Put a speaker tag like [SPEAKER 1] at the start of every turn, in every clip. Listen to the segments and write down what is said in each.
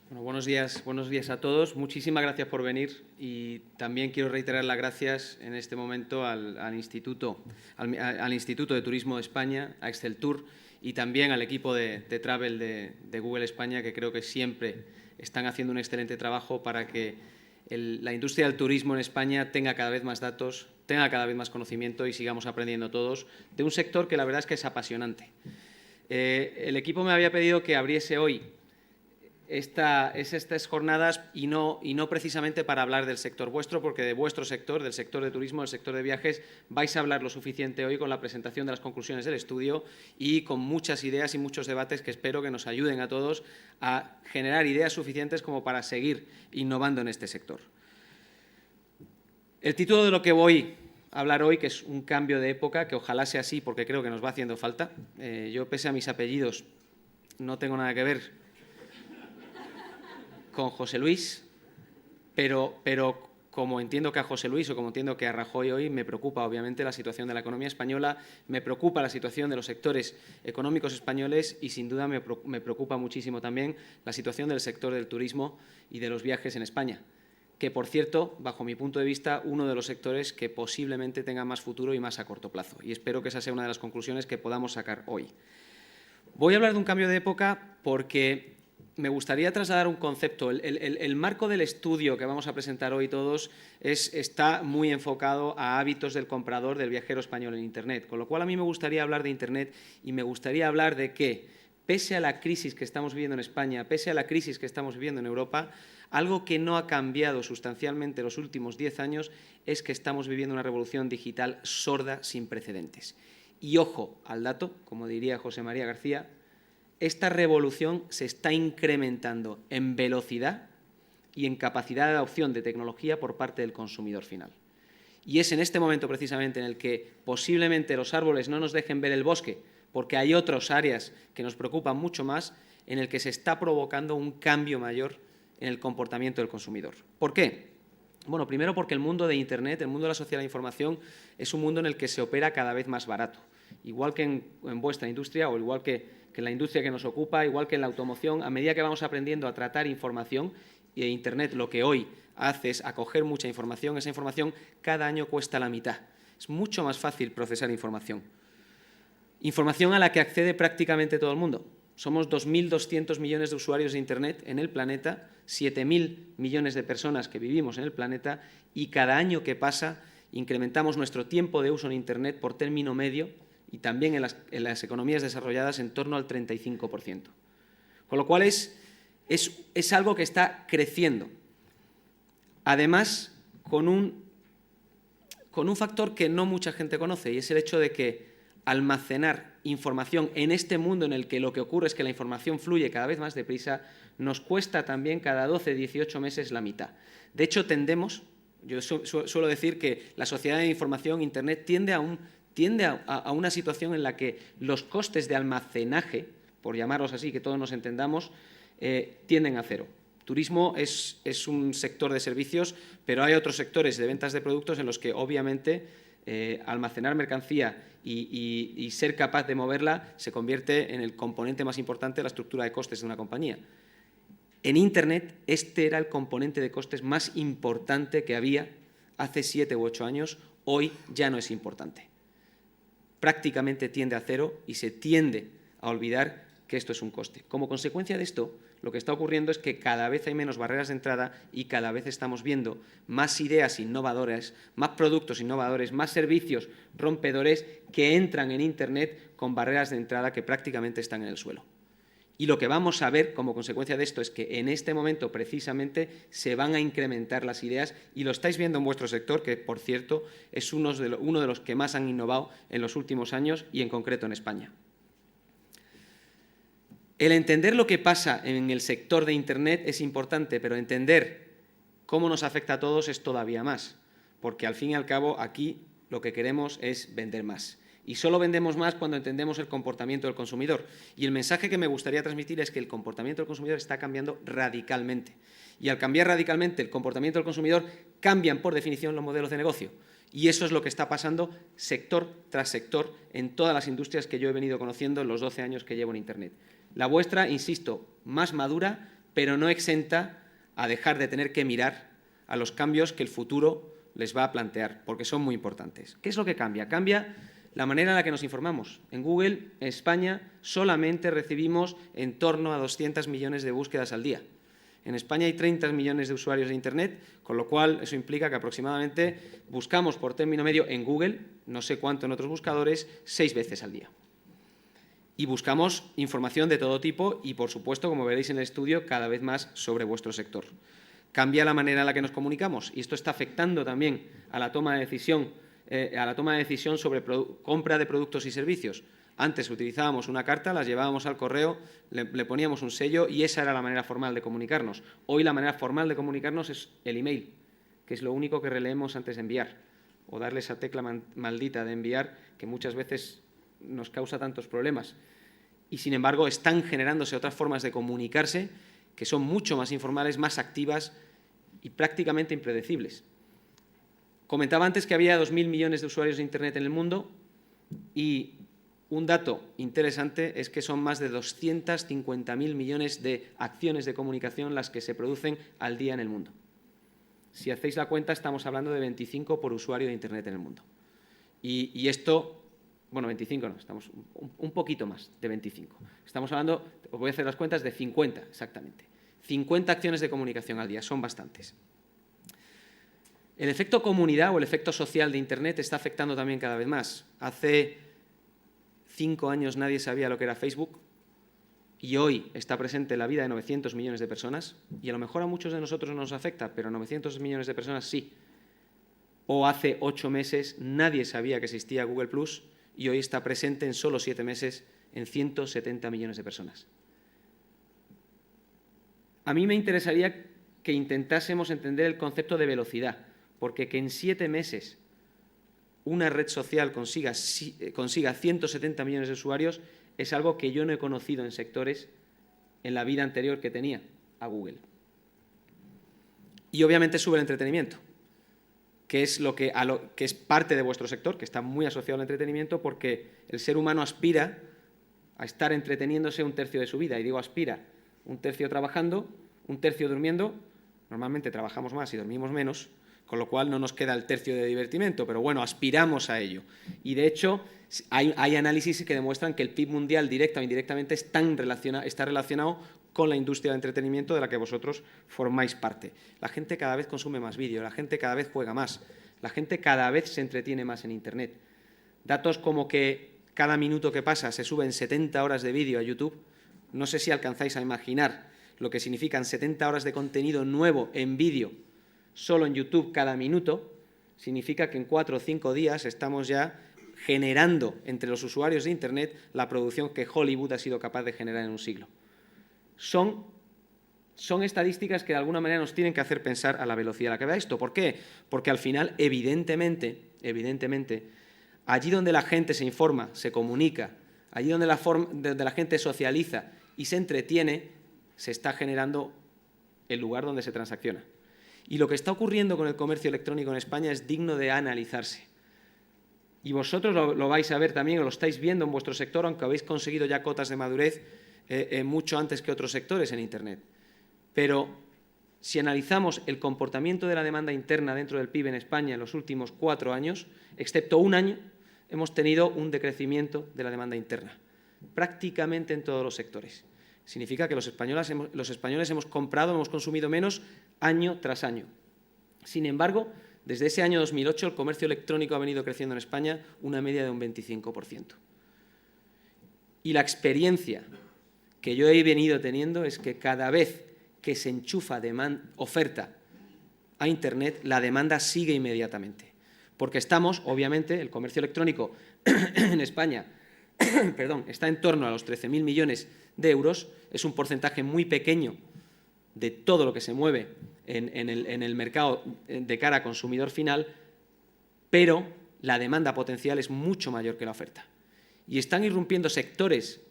[SPEAKER 1] Bueno, buenos días a todos. Muchísimas gracias por venir y también quiero reiterar las gracias en este momento al Instituto de Turismo de España, a Exceltur y también al equipo de Travel de Google España, que creo que siempre están haciendo un excelente trabajo para que la industria del turismo en España tenga cada vez más datos, tenga cada vez más conocimiento y sigamos aprendiendo todos de un sector que la verdad es que es apasionante. El equipo me había pedido que abriese hoy estas jornadas y no precisamente para hablar del sector vuestro, porque de vuestro sector, del sector de turismo, del sector de viajes, vais a hablar lo suficiente hoy con la presentación de las conclusiones del estudio y con muchas ideas y muchos debates que espero que nos ayuden a todos a generar ideas suficientes como para seguir innovando en este sector. El título de lo que voy a hablar hoy, que es un cambio de época, que ojalá sea así porque creo que nos va haciendo falta. Yo, pese a mis apellidos, no tengo nada que ver con José Luis, pero como entiendo que a José Luis o como entiendo que a Rajoy hoy, me preocupa obviamente la situación de la economía española, me preocupa la situación de los sectores económicos españoles y sin duda me preocupa muchísimo también la situación del sector del turismo y de los viajes en España, que por cierto, bajo mi punto de vista, uno de los sectores que posiblemente tenga más futuro y más a corto plazo. Y espero que esa sea una de las conclusiones que podamos sacar hoy. Voy a hablar de un cambio de época porque me gustaría trasladar un concepto. El marco del estudio que vamos a presentar hoy todos está muy enfocado a hábitos del comprador, del viajero español en Internet, con lo cual a mí me gustaría hablar de Internet y me gustaría hablar de que, pese a la crisis que estamos viviendo en España, pese a la crisis que estamos viviendo en Europa, algo que no ha cambiado sustancialmente en los últimos 10 años es que estamos viviendo una revolución digital sorda sin precedentes. Y ojo al dato, como diría José María García, esta revolución se está incrementando en velocidad y en capacidad de adopción de tecnología por parte del consumidor final. Y es en este momento precisamente en el que posiblemente los árboles no nos dejen ver el bosque, porque hay otras áreas que nos preocupan mucho más, en el que se está provocando un cambio mayor en el comportamiento del consumidor. ¿Por qué? Bueno, primero porque el mundo de Internet, el mundo de la sociedad de la información, es un mundo en el que se opera cada vez más barato. Igual que en vuestra industria o igual que en la industria que nos ocupa, igual que en la automoción, a medida que vamos aprendiendo a tratar información, y Internet lo que hoy hace es acoger mucha información, esa información cada año cuesta la mitad. Es mucho más fácil procesar información. Información a la que accede prácticamente todo el mundo. Somos 2.200 millones de usuarios de Internet en el planeta, 7.000 millones de personas que vivimos en el planeta y cada año que pasa incrementamos nuestro tiempo de uso en Internet por término medio y también en las economías desarrolladas en torno al 35%. Con lo cual es algo que está creciendo. Además, con un factor que no mucha gente conoce, y es el hecho de que almacenar información en este mundo en el que lo que ocurre es que la información fluye cada vez más deprisa, nos cuesta también cada 12, 18 meses la mitad. De hecho, yo suelo decir que la sociedad de información, Internet, tiende a una situación en la que los costes de almacenaje, por llamarlos así, que todos nos entendamos, tienden a cero. Turismo es un sector de servicios, pero hay otros sectores de ventas de productos en los que, obviamente, almacenar mercancía y ser capaz de moverla se convierte en el componente más importante de la estructura de costes de una compañía. En Internet, este era el componente de costes más importante que había hace 7 u 8 años. Hoy ya no es importante. Prácticamente tiende a cero y se tiende a olvidar que esto es un coste. Como consecuencia de esto, lo que está ocurriendo es que cada vez hay menos barreras de entrada y cada vez estamos viendo más ideas innovadoras, más productos innovadores, más servicios rompedores que entran en Internet con barreras de entrada que prácticamente están en el suelo. Y lo que vamos a ver como consecuencia de esto es que en este momento precisamente se van a incrementar las ideas y lo estáis viendo en vuestro sector, que por cierto es uno de los que más han innovado en los últimos años y en concreto en España. El entender lo que pasa en el sector de Internet es importante, pero entender cómo nos afecta a todos es todavía más, porque al fin y al cabo aquí lo que queremos es vender más. Y solo vendemos más cuando entendemos el comportamiento del consumidor. Y el mensaje que me gustaría transmitir es que el comportamiento del consumidor está cambiando radicalmente. Y al cambiar radicalmente el comportamiento del consumidor, cambian por definición los modelos de negocio. Y eso es lo que está pasando sector tras sector en todas las industrias que yo he venido conociendo en los 12 años que llevo en Internet. La vuestra, insisto, más madura, pero no exenta a dejar de tener que mirar a los cambios que el futuro les va a plantear, porque son muy importantes. ¿Qué es lo que cambia? Cambia la manera en la que nos informamos. En Google, en España, solamente recibimos en torno a 200 millones de búsquedas al día. En España hay 30 millones de usuarios de Internet, con lo cual eso implica que aproximadamente buscamos por término medio en Google, no sé cuánto en otros buscadores, 6 veces al día. Y buscamos información de todo tipo y, por supuesto, como veréis en el estudio, cada vez más sobre vuestro sector. Cambia la manera en la que nos comunicamos y esto está afectando también a la toma de decisión, sobre compra de productos y servicios. Antes utilizábamos una carta, las llevábamos al correo, le poníamos un sello y esa era la manera formal de comunicarnos. Hoy la manera formal de comunicarnos es el email, que es lo único que releemos antes de enviar, o darle esa tecla maldita de enviar que muchas veces nos causa tantos problemas. Y, sin embargo, están generándose otras formas de comunicarse que son mucho más informales, más activas y prácticamente impredecibles. Comentaba antes que había 2.000 millones de usuarios de Internet en el mundo y un dato interesante es que son más de 250.000 millones de acciones de comunicación las que se producen al día en el mundo. Si hacéis la cuenta, estamos hablando de 25 por usuario de Internet en el mundo. Y esto, bueno, 25 no, estamos un poquito más de 25. Estamos hablando, os voy a hacer las cuentas, de 50 exactamente. 50 acciones de comunicación al día, son bastantes. El efecto comunidad o el efecto social de Internet está afectando también cada vez más. Hace 5 años nadie sabía lo que era Facebook y hoy está presente en la vida de 900 millones de personas y a lo mejor a muchos de nosotros no nos afecta, pero a 900 millones de personas sí. O hace 8 meses nadie sabía que existía Google Plus y hoy está presente en solo 7 meses en 170 millones de personas. A mí me interesaría que intentásemos entender el concepto de velocidad, porque que en 7 meses una red social consiga 170 millones de usuarios es algo que yo no he conocido en sectores en la vida anterior que tenía a Google. Y obviamente sube el entretenimiento, que es, que es parte de vuestro sector, que está muy asociado al entretenimiento, porque el ser humano aspira a estar entreteniéndose un tercio de su vida. Y digo aspira, un tercio trabajando, un tercio durmiendo. Normalmente trabajamos más y dormimos menos, con lo cual no nos queda el tercio de divertimento, pero bueno, aspiramos a ello. Y de hecho, hay análisis que demuestran que el PIB mundial, directa o indirectamente, está relacionado con la industria de entretenimiento de la que vosotros formáis parte. La gente cada vez consume más vídeo, la gente cada vez juega más, la gente cada vez se entretiene más en Internet. Datos como que cada minuto que pasa se suben 70 horas de vídeo a YouTube, no sé si alcanzáis a imaginar lo que significan 70 horas de contenido nuevo en vídeo solo en YouTube cada minuto, significa que en 4 o 5 días estamos ya generando entre los usuarios de Internet la producción que Hollywood ha sido capaz de generar en un siglo. Son estadísticas que de alguna manera nos tienen que hacer pensar a la velocidad a la que va esto. ¿Por qué? Porque al final, evidentemente, allí donde la gente se informa, se comunica, allí donde la gente socializa y se entretiene, se está generando el lugar donde se transacciona. Y lo que está ocurriendo con el comercio electrónico en España es digno de analizarse. Y vosotros lo vais a ver también, o lo estáis viendo en vuestro sector, aunque habéis conseguido ya cotas de madurez mucho antes que otros sectores en Internet. Pero si analizamos el comportamiento de la demanda interna dentro del PIB en España en los últimos 4 años, excepto un año, hemos tenido un decrecimiento de la demanda interna, prácticamente en todos los sectores. Significa que los españoles hemos comprado, hemos consumido menos año tras año. Sin embargo, desde ese año 2008 el comercio electrónico ha venido creciendo en España una media de un 25%. Y la experiencia que yo he venido teniendo es que cada vez que se enchufa oferta a Internet, la demanda sigue inmediatamente. Porque estamos, obviamente, el comercio electrónico en España está en torno a los 13.000 millones de euros, es un porcentaje muy pequeño de todo lo que se mueve en el mercado de cara a consumidor final, pero la demanda potencial es mucho mayor que la oferta. Y están irrumpiendo sectores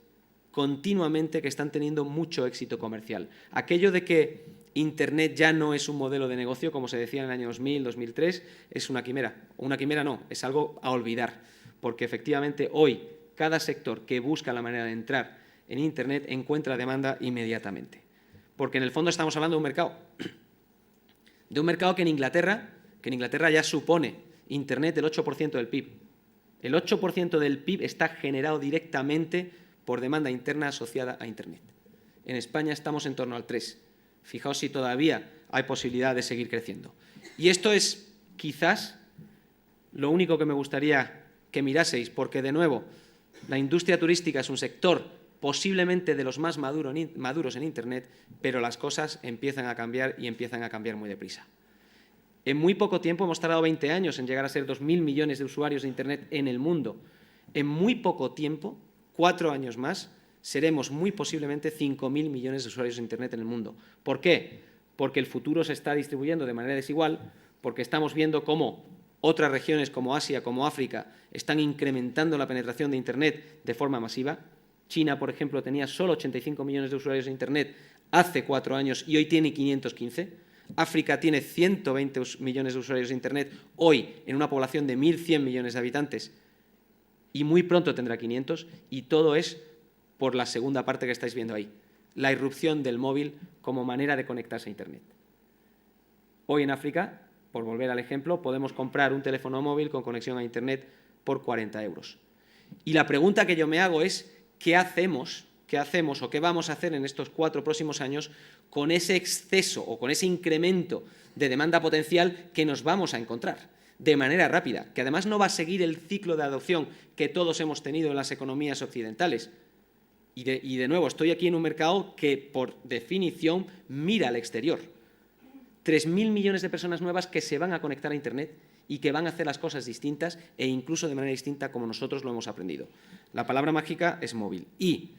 [SPEAKER 1] continuamente que están teniendo mucho éxito comercial. Aquello de que Internet ya no es un modelo de negocio, como se decía en el año 2000, 2003, es una quimera. Una quimera no, es algo a olvidar, porque efectivamente hoy cada sector que busca la manera de entrar en Internet encuentra demanda inmediatamente. porque en el fondo estamos hablando de un mercado que en Inglaterra ya supone Internet el 8% del PIB. El 8% del PIB está generado directamente por demanda interna asociada a Internet. En España estamos en torno al 3%. Fijaos si todavía hay posibilidad de seguir creciendo. Y esto es quizás lo único que me gustaría que miraseis, porque de nuevo, la industria turística es un sector posiblemente de los más maduros en Internet, pero las cosas empiezan a cambiar y empiezan a cambiar muy deprisa. En muy poco tiempo, hemos tardado 20 años en llegar a ser 2.000 millones de usuarios de Internet en el mundo. En muy poco tiempo, 4 años más, seremos muy posiblemente 5.000 millones de usuarios de Internet en el mundo. ¿Por qué? Porque el futuro se está distribuyendo de manera desigual, porque estamos viendo cómo otras regiones como Asia, como África, están incrementando la penetración de Internet de forma masiva. China, por ejemplo, tenía solo 85 millones de usuarios de Internet hace 4 años y hoy tiene 515. África tiene 120 millones de usuarios de Internet hoy en una población de 1.100 millones de habitantes y muy pronto tendrá 500, y todo es por la segunda parte que estáis viendo ahí, la irrupción del móvil como manera de conectarse a Internet. Hoy en África, por volver al ejemplo, podemos comprar un teléfono móvil con conexión a Internet por 40 euros. Y la pregunta que yo me hago es, ¿qué hacemos o qué vamos a hacer en estos 4 próximos años con ese exceso o con ese incremento de demanda potencial que nos vamos a encontrar de manera rápida, que además no va a seguir el ciclo de adopción que todos hemos tenido en las economías occidentales? Y de nuevo, estoy aquí en un mercado que, por definición, mira al exterior. 3.000 millones de personas nuevas que se van a conectar a Internet y que van a hacer las cosas distintas e incluso de manera distinta como nosotros lo hemos aprendido. La palabra mágica es móvil. Y,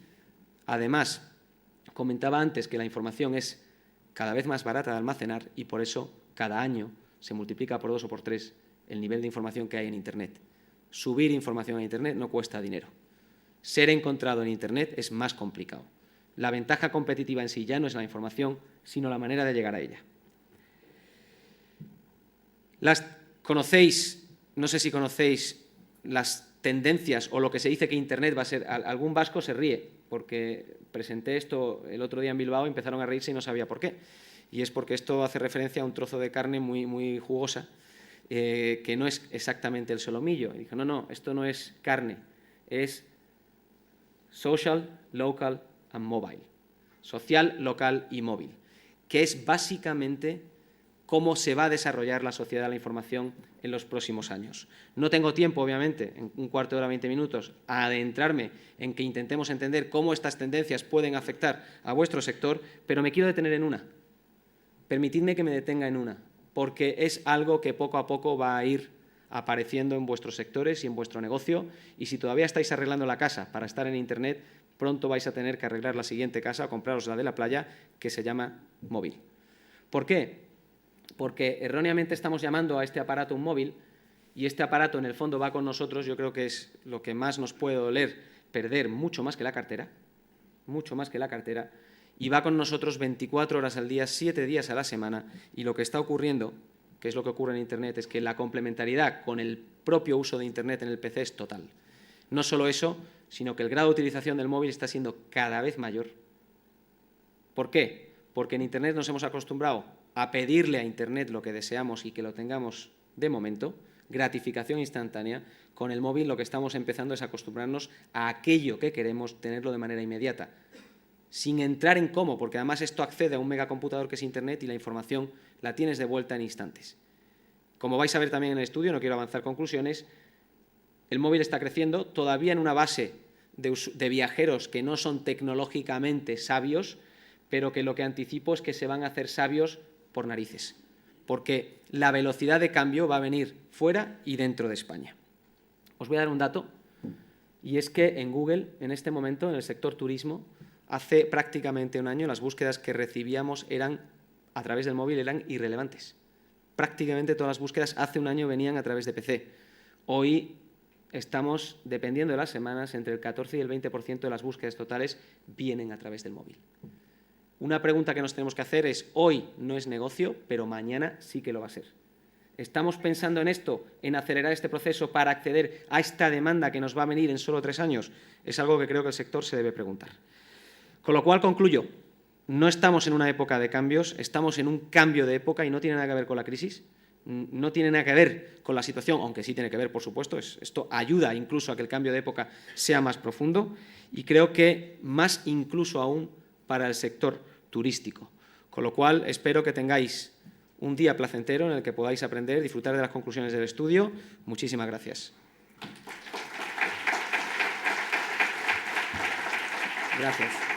[SPEAKER 1] además, comentaba antes que la información es cada vez más barata de almacenar y por eso cada año se multiplica por 2 o por 3 el nivel de información que hay en Internet. Subir información a Internet no cuesta dinero. Ser encontrado en Internet es más complicado. La ventaja competitiva en sí ya no es la información, sino la manera de llegar a ella. No sé si conocéis las tendencias o lo que se dice que Internet va a ser. Algún vasco se ríe porque presenté esto el otro día en Bilbao y empezaron a reírse y no sabía por qué. Y es porque esto hace referencia a un trozo de carne muy, muy jugosa que no es exactamente el solomillo. Y dijo, no, esto no es carne, es social, local and mobile. Social, local y móvil, que es básicamente cómo se va a desarrollar la sociedad de la información en los próximos años. No tengo tiempo, obviamente, en un cuarto de hora, 20 minutos, a adentrarme en que intentemos entender cómo estas tendencias pueden afectar a vuestro sector, pero me quiero detener en una. Permitidme que me detenga en una, porque es algo que poco a poco va a ir apareciendo en vuestros sectores y en vuestro negocio, y si todavía estáis arreglando la casa para estar en Internet, pronto vais a tener que arreglar la siguiente casa o compraros la de la playa, que se llama móvil. ¿Por qué? Porque erróneamente estamos llamando a este aparato un móvil y este aparato en el fondo va con nosotros. Yo creo que es lo que más nos puede doler, perder mucho más que la cartera, y va con nosotros 24 horas al día, 7 días a la semana, y lo que está ocurriendo, que es lo que ocurre en Internet, es que la complementariedad con el propio uso de Internet en el PC es total. No solo eso, sino que el grado de utilización del móvil está siendo cada vez mayor. ¿Por qué? Porque en Internet nos hemos acostumbrado a pedirle a Internet lo que deseamos y que lo tengamos de momento, gratificación instantánea. Con el móvil lo que estamos empezando es acostumbrarnos a aquello que queremos tenerlo de manera inmediata, sin entrar en cómo, porque además esto accede a un megacomputador que es Internet y la información la tienes de vuelta en instantes. Como vais a ver también en el estudio, no quiero avanzar conclusiones, el móvil está creciendo todavía en una base de viajeros que no son tecnológicamente sabios, pero que lo que anticipo es que se van a hacer sabios por narices, porque la velocidad de cambio va a venir fuera y dentro de España. Os voy a dar un dato, y es que en Google, en este momento, en el sector turismo, hace prácticamente un año las búsquedas que recibíamos a través del móvil eran irrelevantes. Prácticamente todas las búsquedas hace un año venían a través de PC. Hoy estamos, dependiendo de las semanas, entre el 14 y el 20% de las búsquedas totales vienen a través del móvil. Una pregunta que nos tenemos que hacer es, hoy no es negocio, pero mañana sí que lo va a ser. ¿Estamos pensando en esto, en acelerar este proceso para acceder a esta demanda que nos va a venir en solo 3 años? Es algo que creo que el sector se debe preguntar. Con lo cual concluyo, no estamos en una época de cambios, estamos en un cambio de época y no tiene nada que ver con la crisis, no tiene nada que ver con la situación, aunque sí tiene que ver, por supuesto, esto ayuda incluso a que el cambio de época sea más profundo y creo que más incluso aún para el sector turístico. Con lo cual, espero que tengáis un día placentero en el que podáis aprender, disfrutar de las conclusiones del estudio. Muchísimas gracias. Gracias.